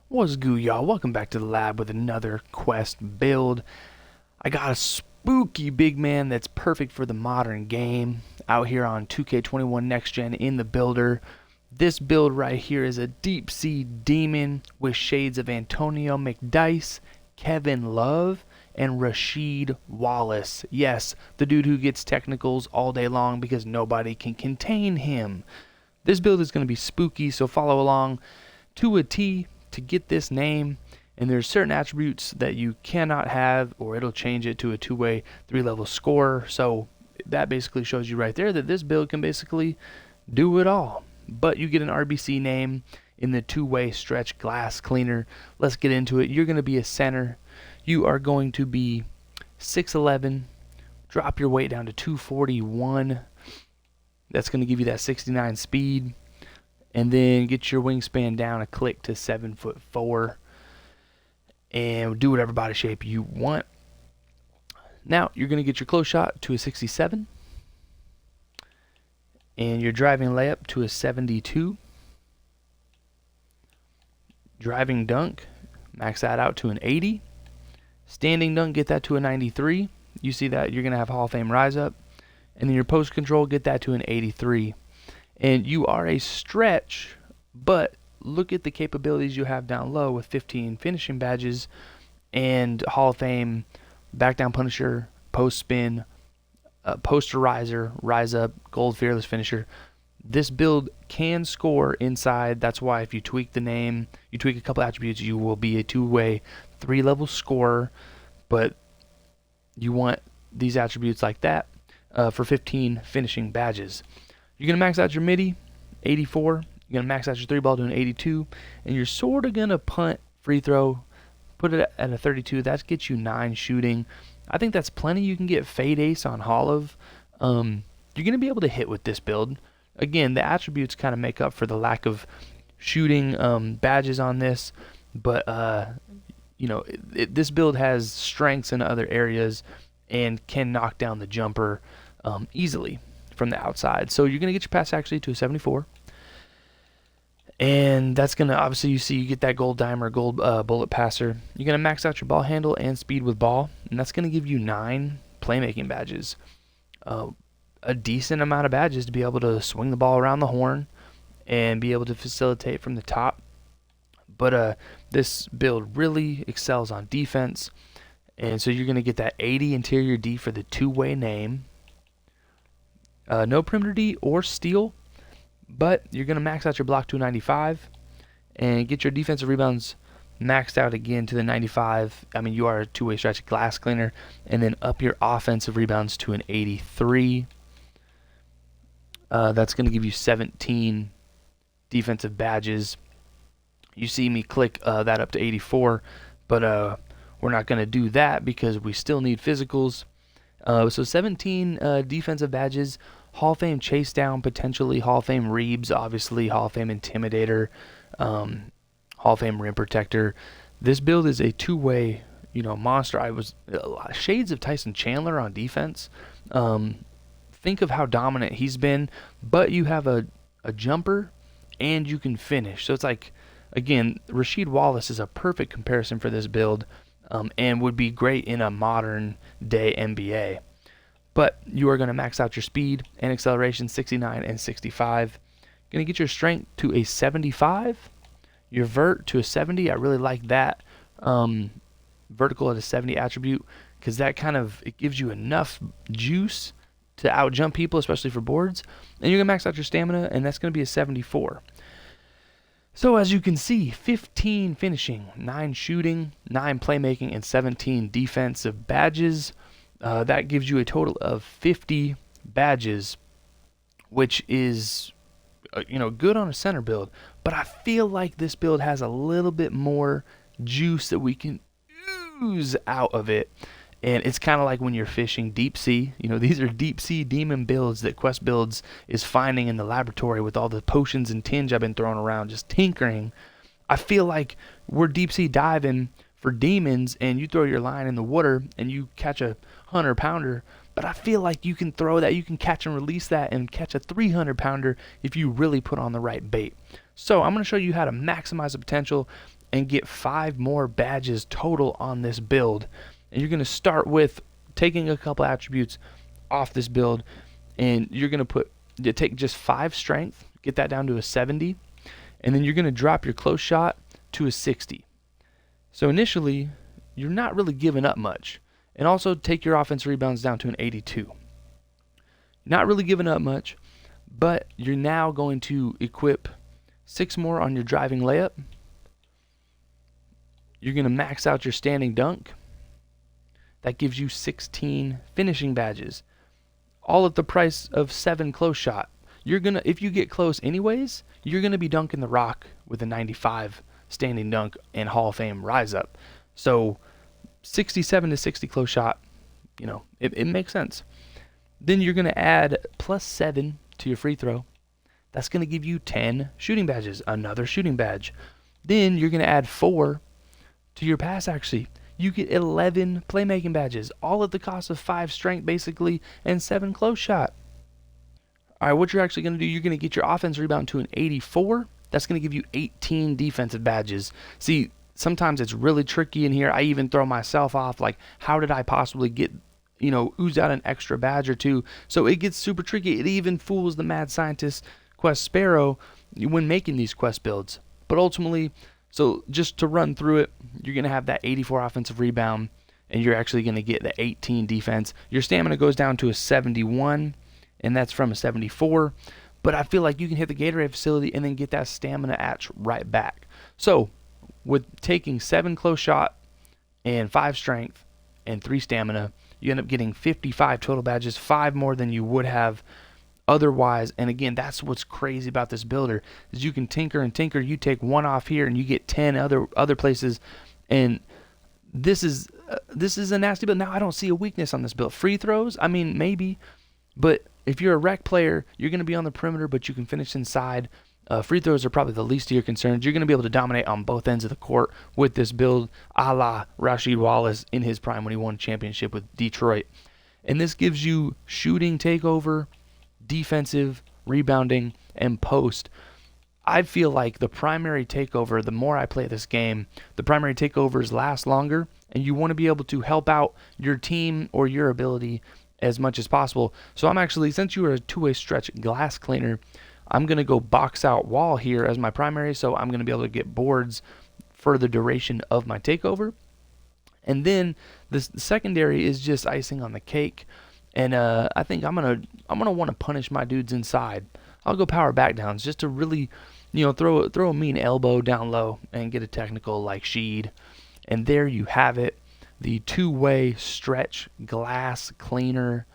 What's good, y'all? Welcome back to the lab with another quest build. I got a spooky big man that's perfect for the modern game out here on 2K21 Next Gen in the builder. This build right here is a deep sea demon with shades of Antonio McDyess, Kevin Love, and Rasheed Wallace. Yes, the dude who gets technicals all day long because nobody can contain him. This build is going to be spooky, so follow along to a T to get this name. And there's certain attributes that you cannot have, or it'll change it to a two-way 3-level score. So that basically shows you right there that this build can basically do it all. But you get an RBC name in the two-way stretch glass cleaner. Let's get into it. You're going to be a center. You are going to be 6'11". Drop your weight down to 241. That's going to give you that 69 speed. And then get your wingspan down a click to 7'4", and do whatever body shape you want. Now you're going to get your close shot to a 67, and your driving layup to a 72. Driving dunk, max that out to an 80. Standing dunk, get that to a 93. You see that you're going to have Hall of Fame rise up. And then your post control, get that to an 83. And you are a stretch, but look at the capabilities you have down low with 15 finishing badges and Hall of Fame, back down punisher, post spin, posterizer, rise up, gold fearless finisher. This build can score inside. That's why if you tweak the name, you tweak a couple attributes, you will be a two-way 3-level scorer. But you want these attributes like that for 15 finishing badges. You're going to max out your midi, 84. You're going to max out your 3-ball to an 82. And you're sort of going to punt, free throw, put it at a 32. That gets you 9 shooting. I think that's plenty. You can get fade ace on Hollow. You're going to be able to hit with this build. Again, the attributes kind of make up for the lack of shooting badges on this. But, this build has strengths in other areas and can knock down the jumper easily from the outside. So you're going to get your pass accuracy to a 74. And that's going to, obviously, you get that gold dime or gold bullet passer. You're going to max out your ball handle and speed with ball. And that's going to give you 9 playmaking badges. A decent amount of badges to be able to swing the ball around the horn and be able to facilitate from the top. But this build really excels on defense. And so you're going to get that 80 interior D for the two-way name. No perimeter D or steal, but you're going to max out your block to a 95 and get your defensive rebounds maxed out again to the 95. I mean, you are a two-way stretch glass cleaner. And then up your offensive rebounds to an 83. That's going to give you 17 defensive badges. You see me click that up to 84, but we're not going to do that because we still need physicals. So 17 defensive badges, Hall of Fame chase down, potentially Hall of Fame Reeves, obviously Hall of Fame Intimidator, Hall of Fame Rim Protector. This build is a two-way, monster. I was shades of Tyson Chandler on defense. Think of how dominant he's been, but you have a jumper and you can finish. So it's like, again, Rasheed Wallace is a perfect comparison for this build. And would be great in a modern day NBA. But you are going to max out your speed and acceleration 69 and 65. Going to get your strength to a 75. Your vert to a 70. I really like that vertical at a 70 attribute because that it gives you enough juice to outjump people, especially for boards. And you're going to max out your stamina, and that's going to be a 74. So as you can see, 15 finishing, 9 shooting, 9 playmaking, and 17 defensive badges. That gives you a total of 50 badges, which is, good on a center build. But I feel like this build has a little bit more juice that we can ooze out of it. And it's kind of like when you're fishing deep sea. These are deep sea demon builds that Quest Builds is finding in the laboratory with all the potions and tinge I've been throwing around, just tinkering. I feel like we're deep sea diving for demons, and you throw your line in the water and you catch a 100-pounder. But I feel like you can throw that, you can catch and release that and catch a 300-pounder if you really put on the right bait. So I'm going to show you how to maximize the potential and get 5 more badges total on this build. And you're going to start with taking a couple attributes off this build, and you're going to take just 5 strength, get that down to a 70, and then you're going to drop your close shot to a 60. So initially, you're not really giving up much. And also take your offensive rebounds down to an 82. Not really giving up much, but you're now going to equip 6 more on your driving layup. You're going to max out your standing dunk. That gives you 16 finishing badges, all at the price of 7 close shot. If you get close anyways, you're gonna be dunking the rock with a 95 standing dunk and Hall of Fame rise up. So 67 to 60 close shot, it makes sense. Then you're gonna add +7 to your free throw. That's gonna give you 10 shooting badges, another shooting badge. Then you're gonna add 4 to your pass accuracy. You get 11 playmaking badges, all at the cost of 5 strength basically and 7 close shot. All right, what you're actually going to do, you're going to get your offense rebound to an 84. That's going to give you 18 defensive badges. See, sometimes it's really tricky in here. I even throw myself off, like, how did I possibly get, ooze out an extra badge or 2? So it gets super tricky. It even fools the mad scientist Quest Sparrow when making these quest builds. But ultimately, so just to run through it, you're going to have that 84 offensive rebound, and you're actually going to get the 18 defense. Your stamina goes down to a 71. And that's from a 74, but I feel like you can hit the Gatorade facility and then get that stamina atch right back. So with taking 7 close shot and 5 strength and 3 stamina, you end up getting 55 total badges, 5 more than you would have otherwise. And again, that's what's crazy about this builder, is you can tinker and tinker. You take 1 off here and you get 10 other places, and this is a nasty build. Now I don't see a weakness on this build. Free throws, I mean, maybe, but if you're a rec player, you're going to be on the perimeter, but you can finish inside. Free throws are probably the least of your concerns. You're going to be able to dominate on both ends of the court with this build, a la Rasheed Wallace in his prime when he won a championship with Detroit. And this gives you shooting takeover, defensive, rebounding, and post. I feel like the primary takeover, the more I play this game, the primary takeovers last longer, and you want to be able to help out your team or your ability as much as possible. So I'm actually, since you are a 2-way stretch glass cleaner, I'm going to go box out wall here as my primary, so I'm going to be able to get boards for the duration of my takeover. And then the secondary is just icing on the cake, and I think I'm gonna want to punish my dudes inside. I'll go power back downs just to really, throw a mean elbow down low and get a technical like Sheed. And there you have it. The 2-way stretch glass cleaner.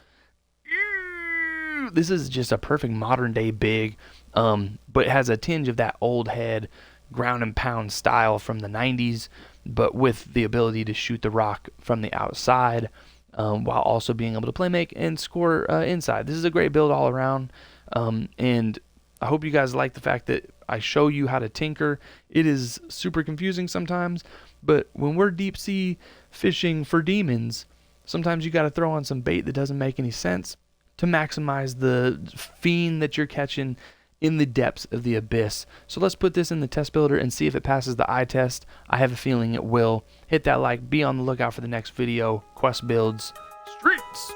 This is just a perfect modern day big, but it has a tinge of that old head ground and pound style from the 90s, but with the ability to shoot the rock from the outside, while also being able to play make and score inside. This is a great build all around, and I hope you guys like the fact that I show you how to tinker. It is super confusing sometimes, but when we're deep sea fishing for demons, sometimes you got to throw on some bait that doesn't make any sense to maximize the fiend that you're catching in the depths of the abyss. So let's put this in the test builder and see if it passes the eye test. I have a feeling it will. Hit that like, be on the lookout for the next video. Quest builds, streets.